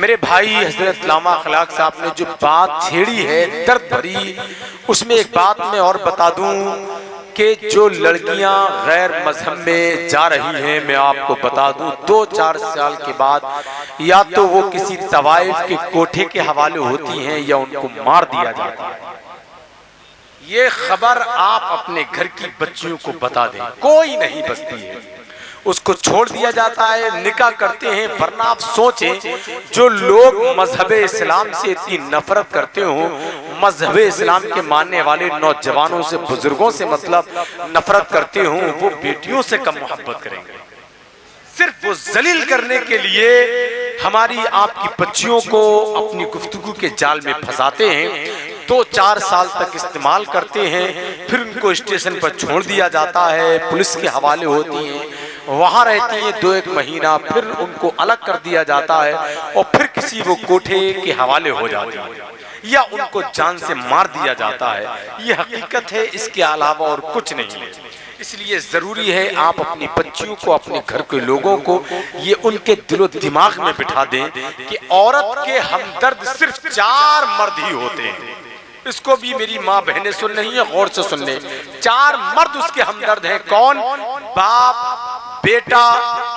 मेरे भाई हजरत लामा अखलाक साहब ने जो बात छेड़ी है दर्द भरी, उसमें एक बात मैं और बता दूं कि जो लड़कियां गैर मजहब में जा रही हैं, मैं आपको बता दूं 2-4 साल के बाद या तो वो किसी तवाइफ के कोठे के हवाले होती हैं या उनको मार दिया जाता है। ये खबर आप अपने घर की बच्चियों को बता दें, कोई नहीं बचती है, उसको छोड़ दिया जाता है, निकाह करते हैं। वरना आप सोचें, जो लोग मजहब इस्लाम से इतनी नफरत करते हो, मजहब इस्लाम के मानने वाले नौजवानों से, बुजुर्गों से मतलब नफरत करते हो, वो बेटियों से कम मोहब्बत करेंगे। सिर्फ वो जलील करने के लिए हमारी आपकी बच्चियों को अपनी गुफ्तगू के जाल में फंसाते हैं, 2-4 साल तक इस्तेमाल करते हैं, फिर उनको स्टेशन पर छोड़ दिया जाता है, पुलिस के हवाले होती हैं, वहां रहती हैं 2-1 महीना, फिर उनको अलग कर दिया जाता है और फिर किसी वो कोठे के हवाले हो जाती है या उनको जान से मार दिया जाता है। ये हकीकत है, इसके अलावा और कुछ नहीं है। इसलिए जरूरी है आप अपनी बच्चियों को, अपने घर के लोगों को ये उनके दिलो दिमाग में बिठा दें कि औरत के हमदर्द सिर्फ 4 मर्द ही होते हैं। इसको भी मेरी माँ बहनें सुन रही हैं, गौर से सुन ले। 4 मर्द उसके हमदर्द हैं। कौन? बाप, बेटा,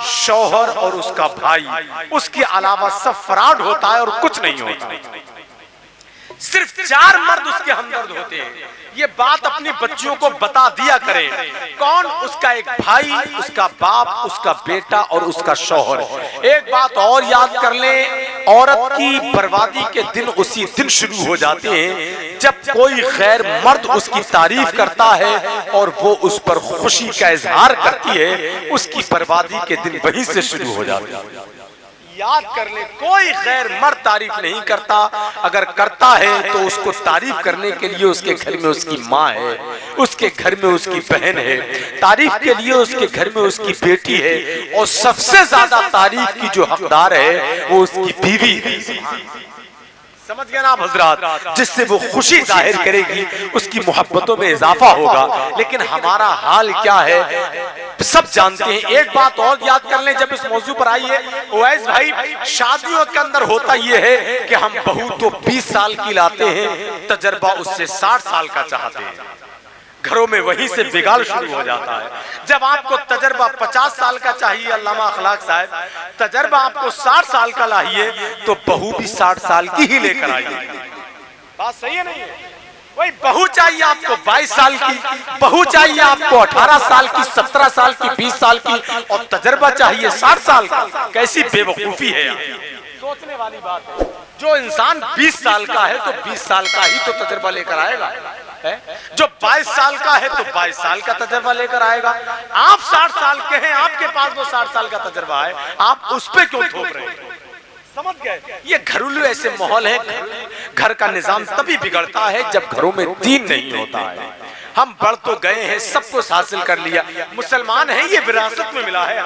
शौहर और उसका भाई। उसके अलावा सब फ्रॉड होता है और कुछ नहीं होता। सिर्फ 4 मर्द उसके हमदर्द होते हैं। ये बात अपनी बच्चियों को बता दिया करें। कौन? उसका एक भाई, उसका बाप, उसका बेटा और उसका शौहर। एक बात और याद कर लें, औरत की बर्बादी के दिन उसी दिन शुरू हो जाते हैं जब कोई गैर मर्द उसकी तारीफ करता है और वो उस पर खुशी का इजहार करती है, उसकी बर्बादी के दिन वहीं से शुरू हो जाते हैं। याद कर ले, कोई गैर मर्द तारीफ नहीं करता, अगर करता है तो उसको तारीफ करने के लिए उसके घर में उसकी माँ है, उसके घर में उसकी बहन है, तारीफ के लिए उसके घर में उसकी बेटी है, और सबसे ज्यादा तारीफ की जो हकदार है वो उसकी बीवी है। समझ गए ना आप हजरात? जिससे वो खुशी जाहिर करेगी, उसकी मोहब्बतों में इजाफा होगा। लेकिन हमारा हाल क्या है सब जानते हैं। एक बात और याद कर लें, जब इस मौजू पर आई है ओवैस भाई, शादियों के अंदर होता यह है कि हम बहू तो 20 साल की लाते हैं, तजर्बा उससे 60 साल का चाहते हैं। घरों में वहीं से बिगाड़ शुरू हो जाता है। जब आपको तजर्बा 50 साल का चाहिए, अल्लामा अखलाक साहब, तजर्बा आपको 60 साल का लाइए, तो बहू भी 60 साल की ही लेकर आइए। बात सही है नहीं है? वही बहू चाहिए आपको 22 साल की, बहू चाहिए आपको 18 साल की, 17 साल की, 20 साल की, और तजर्बा चाहिए 60 साल का। कैसी बेवकूफी है यार। सोचने वाली बात है। जो इंसान 20 साल का है तो 20 साल का ही तो तजर्बा लेकर आएगा है? जो 22 साल का है तो 22 साल का तजर्बा लेकर आएगा। आप 60 साल के हैं, आपके पास वो 60 साल का तजर्बा है, आप उस पर क्यों थोप रहे हैं? समझ गए? ये घरेलू ऐसे माहौल है, घर का निजाम तभी बिगड़ता है जब घरों में दीन नहीं होता है। हम बढ़ तो गए हैं, सब कुछ हासिल कर लिया, मुसलमान हैं, ये विरासत में मिला है।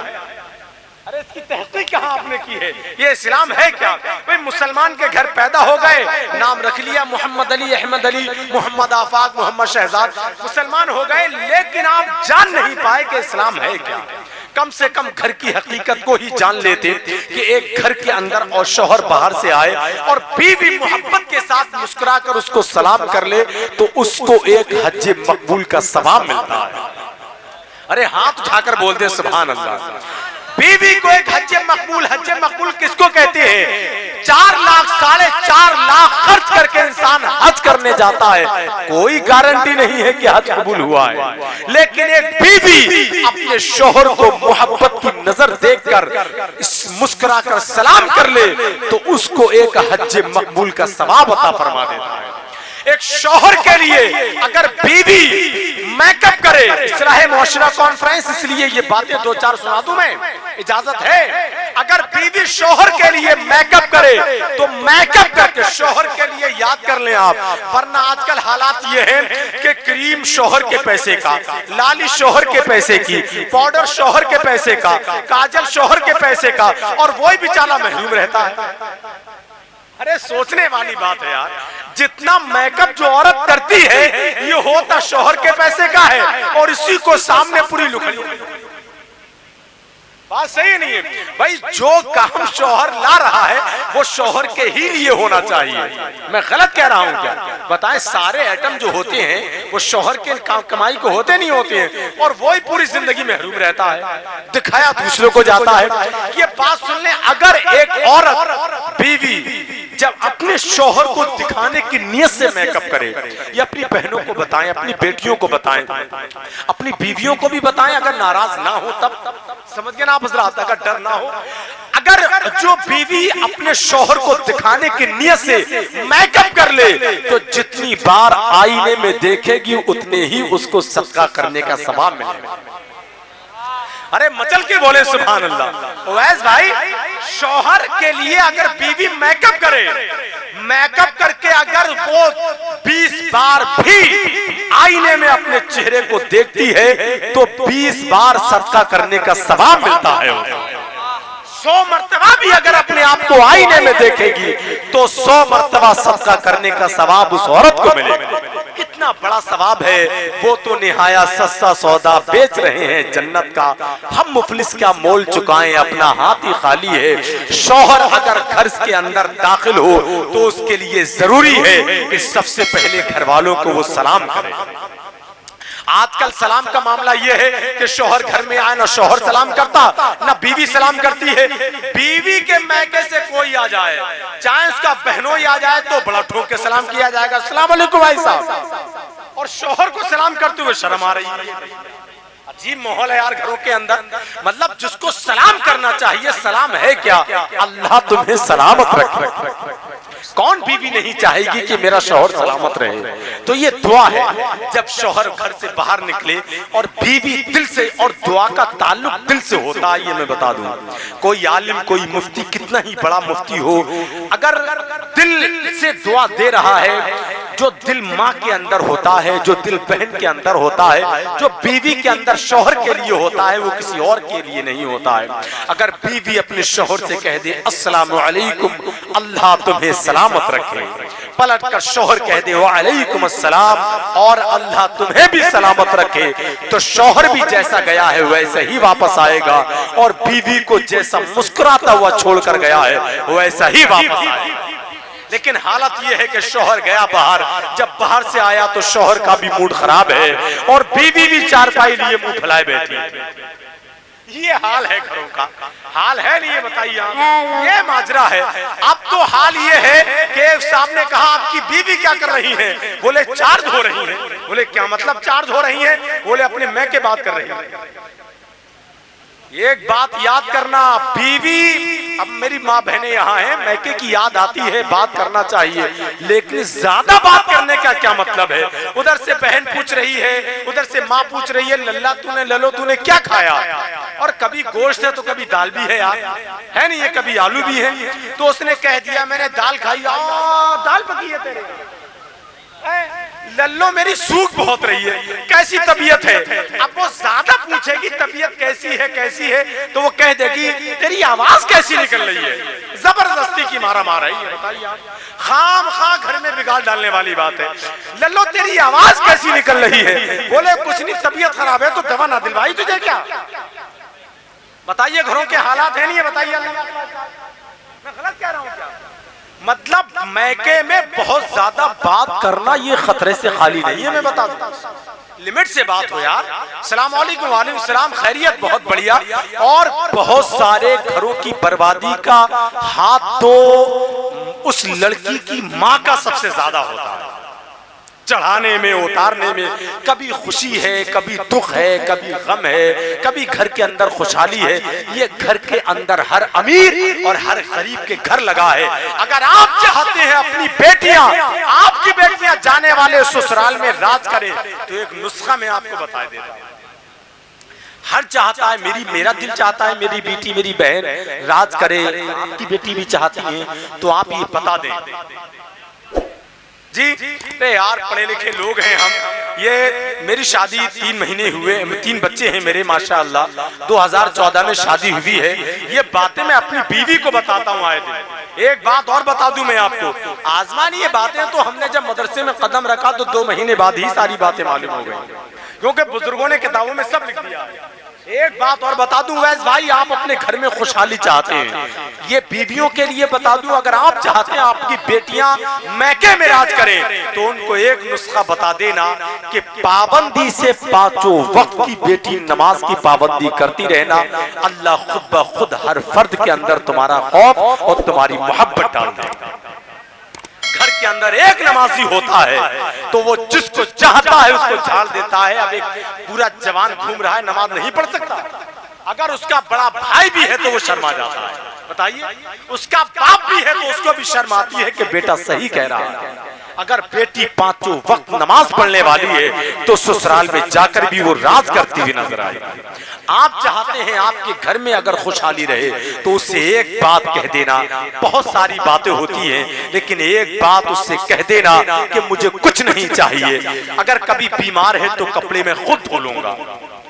अरे इसकी तहकीक कहाँ आपने की है? ये इस्लाम है क्या? भाई मुसलमान के घर पैदा हो गए, नाम रख लिया मोहम्मद अली, अहमद अली, मोहम्मद आफाक, मोहम्मद शहजाद, मुसलमान हो गए, लेकिन आप जान नहीं पाए कि इस्लाम है क्या। कम से कम घर की हकीकत को ही जान लेते कि एक घर के अंदर और शौहर बाहर से आए और बीवी मोहब्बत के साथ मुस्कुराकर उसको सलाम कर ले तो उसको एक हज मकबूल का सवाब मिलता है। अरे हाथ उठाकर बोल दे सुभान अल्लाह। बीवी को एक हज मकबूल किसको कहते हैं? 4 लाख 4.5 लाख खर्च करके इंसान हज करने जाता है, कोई गारंटी नहीं है कि हज कबूल हुआ है। लेकिन एक बीवी अपने शौहर को मोहब्बत की नजर देखकर मुस्कुराकर सलाम कर ले तो उसको एक हज मकबूल का सवाब अता फरमा देता है। एक शौहर के लिए अगर बीवी मेकअप करे, इस्लाह मुआशरा कॉन्फ्रेंस, इसलिए ये बातें 2-4 सुना दूं मैं, इजाजत है। अगर बीवी शौहर के लिए मेकअप करे तो मेकअप करके शौहर के लिए याद कर लें आप, वरना आजकल हालात ये हैं कि क्रीम शौहर के पैसे का, लाली शौहर के पैसे की, पाउडर शौहर के पैसे का, काजल शौहर के पैसे का, और वही बेचारा महरूम रहता है। अरे सोचने वाली बात है यार, जितना मेकअप जो औरत करती है ये होता शौहर के पैसे का है और इसी को सामने पूरी लुकड़ी। बात सही नहीं है भाई। जो काम शौहर ला रहा है वो शौहर के ही लिए होना चाहिए। मैं गलत कह रहा हूँ क्या? बताएं, सारे आइटम जो होते हैं वो शौहर के कमाई को होते नहीं होते हैं, और वो ही पूरी जिंदगी महरूम रहता है, दिखाया दूसरों को जाता है। ये बात सुन ले, अगर एक औरत बीवी जब अपने शौहर को दिखाने की नियत से मेकअप करे, या अपनी बहनों को बताएं, अपनी बेटियों को बताएं, अपनी बीवियों को भी बताएं, अगर नाराज ना हो तब, समझ गए ना आप हज़रात, अगर डर ना हो, अगर जो बीवी अपने शौहर को दिखाने की नियत से मेकअप कर ले तो जितनी बार आईने में देखेगी उतने ही उसको सदका करने का सवाब मिलेगा। अरे मचल के बोले सुभान अल्लाह। ओवैस भाई, शौहर के लिए अगर बीवी मेकअप करे, मेकअप करके अगर वो 20 बार भी आईने में अपने चेहरे को देखती है तो 20 बार सदका करने का सवाब मिलता है। 100 मर्तबा भी अगर अपने आप को आईने में देखेगी तो 100 मर्तबा सदका करने का सवाब उस औरत को मिलेगा। कितना बड़ा सवाब है। वो तो निहाया सस्ता सौदा बेच रहे हैं जन्नत का, हम मुफलिस क्या मोल चुकाएं, अपना हाथ ही खाली है। शौहर अगर घर के अंदर दाखिल हो तो उसके लिए जरूरी है कि सबसे पहले घर वालों को वो सलाम करे। आजकल सलाम का मामला यह है कि शौहर घर में आए ना शौहर सलाम करता ना बीवी सलाम करती है। बीवी के मैके से कोई आ जाए, चाहे उसका बहनों ही आ जाए, तो बड़ा ठोक के सलाम किया जाएगा, अस्सलाम वालेकुम भाई साहब, और शौहर को सलाम करते हुए शर्म आ रही है। अजीब माहौल है यार घरों के अंदर। मतलब जिसको सलाम करना चाहिए सलाम है क्या? अल्लाह तुम्हें सलामत रखे। कौन बीवी नहीं चाहेगी कि मेरा शौहर सलामत रहे? तो ये दुआ है जब शौहर घर से बाहर निकले और बीवी दिल से, और दुआ का ताल्लुक दिल से होता है। ये मैं बता दूं, कोई आलिम, कोई मुफ्ती, कितना ही बड़ा मुफ्ती हो, अगर दिल से दुआ दे रहा है, जो दिल माँ के अंदर होता है, जो दिल बहन के अंदर होता है, जो बीवी के अंदर शौहर के लिए होता है, वो किसी और के लिए नहीं होता है। अगर बीवी अपने शौहर से कह दे अस्सलामु अलैकुम, अल्लाह तुम्हें सलामत रखे, पलट कर शौहर कह दे वालेकुम अस्सलाम, और अल्लाह तुम्हें भी सलामत रखे, तो शौहर भी जैसा गया है वैसे ही वापस आएगा, और बीवी को जैसा मुस्कुराता हुआ छोड़कर गया है वैसा ही वापस आएगा। लेकिन हालत यह है कि शौहर गया बाहर, जब बाहर से आया तो शौहर का भी मूड खराब है और बीवी भी चारपाई लिए मुंह फैलाए बैठी। ये हाल है घरों का। हाल है नहीं, ये बताइए आप, ये माजरा है। अब तो हाल ये है कि साहब ने कहा आपकी बीवी क्या कर रही है? बोले चार्ज हो रही है। बोले क्या मतलब चार्ज हो रही है? बोले अपने मैं के बात कर रही है। एक बात याद करना, बीवी, अब मेरी माँ बहनें यहाँ हैं, मैके की याद आती है, बात करना चाहिए, लेकिन ज्यादा बात करने का क्या मतलब है? उधर से बहन पूछ रही है, उधर से माँ पूछ रही है, लल्ला तूने, ललो तूने क्या खाया? और कभी गोश्त है तो कभी दाल भी है यार, है नहीं, ये कभी आलू भी है। तो उसने कह दिया मैंने दाल खाई। दाल पकी है तेरे? लल्लो मेरी सूख बहुत रही है, कैसी तबीयत है? अब वो ज्यादा पूछेगी तबीयत कैसी है कैसी है, तो वो कह देगी तेरी आवाज कैसी निकल रही है, जबरदस्ती की मारा मार रही है। बताइए आप, खाम खा घर में बिगाड़ डालने वाली बात है। लल्लो तेरी आवाज कैसी निकल रही है? बोले कुछ नहीं, तबीयत खराब है। तो दवा ना दिलवाई तुझे क्या? बताइए घरों के हालात है नहीं है? बताइए, मैं गलत कह रहा हूँ क्या? मतलब मैके में बहुत ज्यादा बात करना ये खतरे से खाली नहीं है। मैं बता दूं, लिमिट से बात हो यार। सलाम वालेकुम, वालेकुम सलाम, खैरियत, बहुत बढ़िया। और बहुत सारे घरों की बर्बादी का हाथ तो उस लड़की की माँ का सबसे ज्यादा होता है, चढ़ाने में, उतारने में। कभी खुशी है, कभी दुख है, कभी गम है, कभी घर के अंदर खुशहाली है। ये घर के अंदर हर अमीर और हर गरीब के घर लगा है। अगर आप चाहते हैं अपनी बेटियां, आपकी बेटियां जाने वाले ससुराल में राज करें, तो एक नुस्खा मैं आपको बता देता हूं। हर चाहता है, मेरा दिल चाहता है मेरी बेटी, मेरी बहन राज करे, आपकी बेटी भी चाहती है, तो आप ये बता दें जी। अरे यार पढ़े लिखे लोग हैं हम, ये मेरी शादी 3 महीने हुए, 3 बच्चे हैं मेरे माशाअल्लाह, 2014 में शादी हुई है। ये बातें मैं अपनी बीवी को बताता हूँ आए दिन। एक बात और बता दूं मैं आपको, आजमान ये बातें तो हमने जब मदरसे में कदम रखा तो 2 महीने बाद ही सारी बातें मालूम हो गई, क्योंकि बुजुर्गों ने किताबों में सब लिख दिया। एक बात और बता दूं वैस भाई, आप अपने घर में खुशहाली चाहते हैं, ये बीवियों के लिए बता दूं, अगर आप चाहते हैं आपकी बेटियां मैके में राज करें तो उनको एक नुस्खा बता देना कि पाबंदी से 5 वक्त की बेटी नमाज की पाबंदी करती रहना, अल्लाह खुद ब खुद हर फर्द के अंदर तुम्हारा खौफ और तुम्हारी मोहब्बत डाल देगा। घर के अंदर एक नमाजी होता है तो वो जिसको चाहता है उसको झाड़ देता है। अब एक पूरा जवान घूम रहा है, नमाज नहीं पढ़ सकता, अगर उसका बड़ा भाई भी है तो वो शर्मा जाता है। बताइए, उसका बाप भी है तो उसको भी शर्म आती है कि बेटा सही कह रहा है। अगर बेटी 5 वक्त नमाज पढ़ने वाली है तो ससुराल में जाकर भी वो राज करती हुई नजर आएगी। आप चाहते हैं आपके घर में अगर खुशहाली रहे तो उससे एक बात कह देना, बहुत सारी बातें होती हैं लेकिन एक बात उससे कह देना कि मुझे कुछ नहीं चाहिए, अगर कभी बीमार है तो कपड़े में खुद धो लूंगा,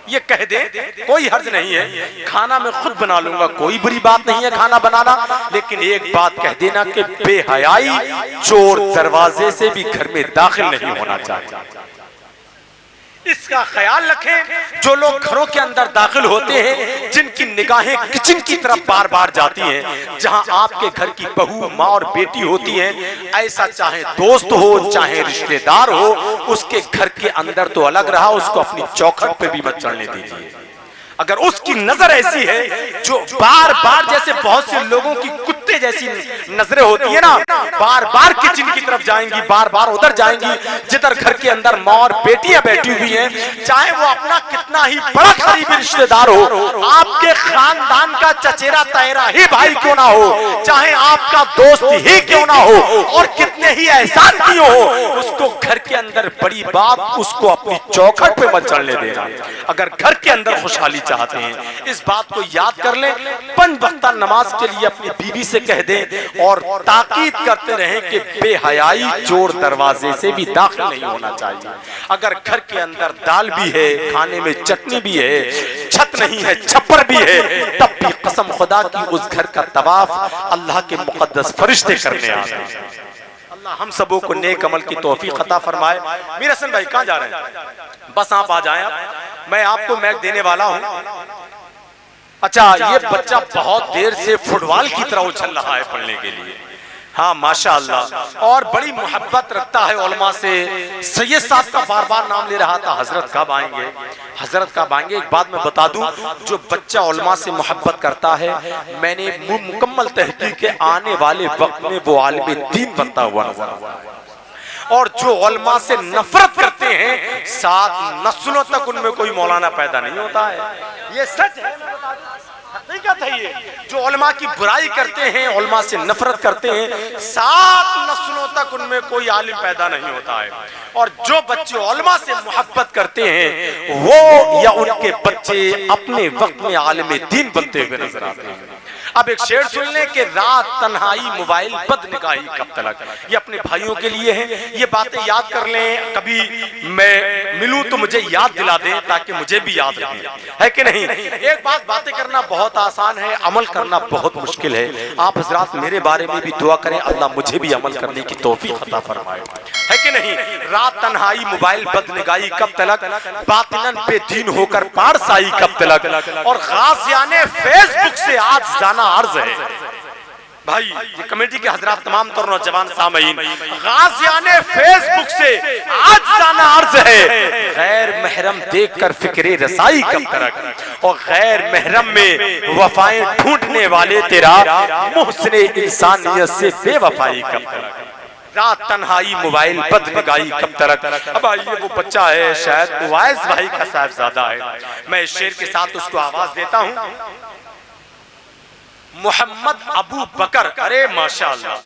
ये कह दे, कोई हर्ज नहीं है, खाना मैं खुद बना लूंगा, कोई बुरी बात नहीं है खाना बनाना, लेकिन एक बात कह देना कि बेहयाई चोर दरवाजे से भी घर में दाखिल नहीं होना चाहिए। इसका ख्याल रखें। जो लोग घरों के अंदर दाखिल होते हैं, जिनकी निगाहें किचन की तरफ बार बार जाती हैं, जहां आपके घर की बहू, माँ और बेटी होती हैं, ऐसा चाहे दोस्त हो चाहे रिश्तेदार हो, उसके घर के अंदर तो अलग रहा, उसको अपनी चौखट पे भी मत चढ़ने दीजिए। अगर उसकी नजर ऐसी है जो बार बार, जैसे बहुत से लोगों की कुत्ते जैसी नजरें होती है ना, बार बार किचन की तरफ जाएंगी, बार बार उधर जाएंगी जिधर घर के अंदर माँ और बेटियां बैठी हुई हैं, चाहे वो अपना कितना ही बड़ा करीबी रिश्तेदार हो, आपके खानदान का चचेरा तहेरा ही भाई क्यों ना हो, चाहे आपका दोस्त ही क्यों ना हो, और कितने ही एहसान क्यों हो, उसको घर के अंदर बड़ी बात उसको अपनी चौखट पे मत चढ़ने देना। अगर घर के अंदर खुशहाली चाहते हैं, इस बात को याद कर लें। 5 वक्त नमाज के लिए अपनी बीवी से कह दें और ताकीद करते रहें कि बेहयाई चोर दरवाजे से भी दाखिल नहीं होना चाहिए। अगर घर के अंदर दाल भी है, खाने में चटनी भी है, छत नहीं है, छप्पर भी है, तब भी कसम खुदा की उस घर का तवाफ अल्लाह के मुकद्दस फरिश्ते करने आते हैं। अल्लाह हम सबों को नेक अमल की तौफीक अता फरमाए। मीर हसन भाई कहाँ जा रहे हैं? बस आप आ जाएं, मैं आपको मैच देने वाला हूं। अच्छा, ये बच्चा बहुत देर से फुटबॉल की तरह उछल रहा है पढ़ने के लिए। हाँ माशाअल्लाह, और बड़ी मोहब्बत रखता है उलमा से। सैयद साहब का बार बार नाम ले रहा था, हजरत कब आएंगे, हजरत कब आएंगे। एक बात मैं बता दूं, जो बच्चा उलमा से मोहब्बत करता है, मैंने मुकम्मल तहकीक के आने वाले वक्त में वो आलिम दीन बनता हुआ नजर, और जो उलमा से नफरत करते हैं 7 नस्लों तक उनमें कोई मौलाना पैदा नहीं होता है। ये सच है, हकीकत है ये। जो उलमा की बुराई करते हैं, उलमा से नफरत करते हैं, 7 नस्लों तक उनमें कोई आलिम पैदा नहीं होता है। और जो बच्चे उलमा से मोहब्बत करते हैं वो या उनके बच्चे अपने वक्त में आलिम दीन बनते हुए नजर आते हैं। अब एक शेर सुन लें कि रात तन्हाई मोबाइल बदनिगाही कब तलक, ये अपने भाइयों के लिए है। ये बातें याद कर लें, कभी मैं मिलूं तो मुझे याद दिला दें ताकि मुझे भी याद रहे, है कि नहीं। एक बातें करना बहुत आसान है, अमल करना बहुत मुश्किल है। आप हजरात मेरे बारे में भी दुआ करें, अल्लाह मुझे भी अमल करने की तौफीक अता फरमाए, है कि नहीं। रात तन्हाई मोबाइल बदनिगाही कब तलक, बातिनन पे दीन होकर पारसाई कब तलक, और गाज़ियाने फेसबुक से आज जाना अर्ज है। भाई ये कमेटी के हजरात, तमाम तर नौजवान सामईन, गाज़ियाने फेसबुक से आज जाना अर्ज है। गैर महरम देखकर फिक्रे रसाई कब तक, और गैर महरम में वफाएं ढूंढने वाले तेरा मुहसिने इंसानियत से बेवफाई कब तक। रात तन्हाई मोबाइल बदनिगाही कब तक। अब आइए, वो बच्चा है, शायद उवैस भाई का साहबजादा है, मैं इस शेर के साथ उसको आवाज देता हूं। मोहम्मद अबू बकर, अरे माशाअल्लाह।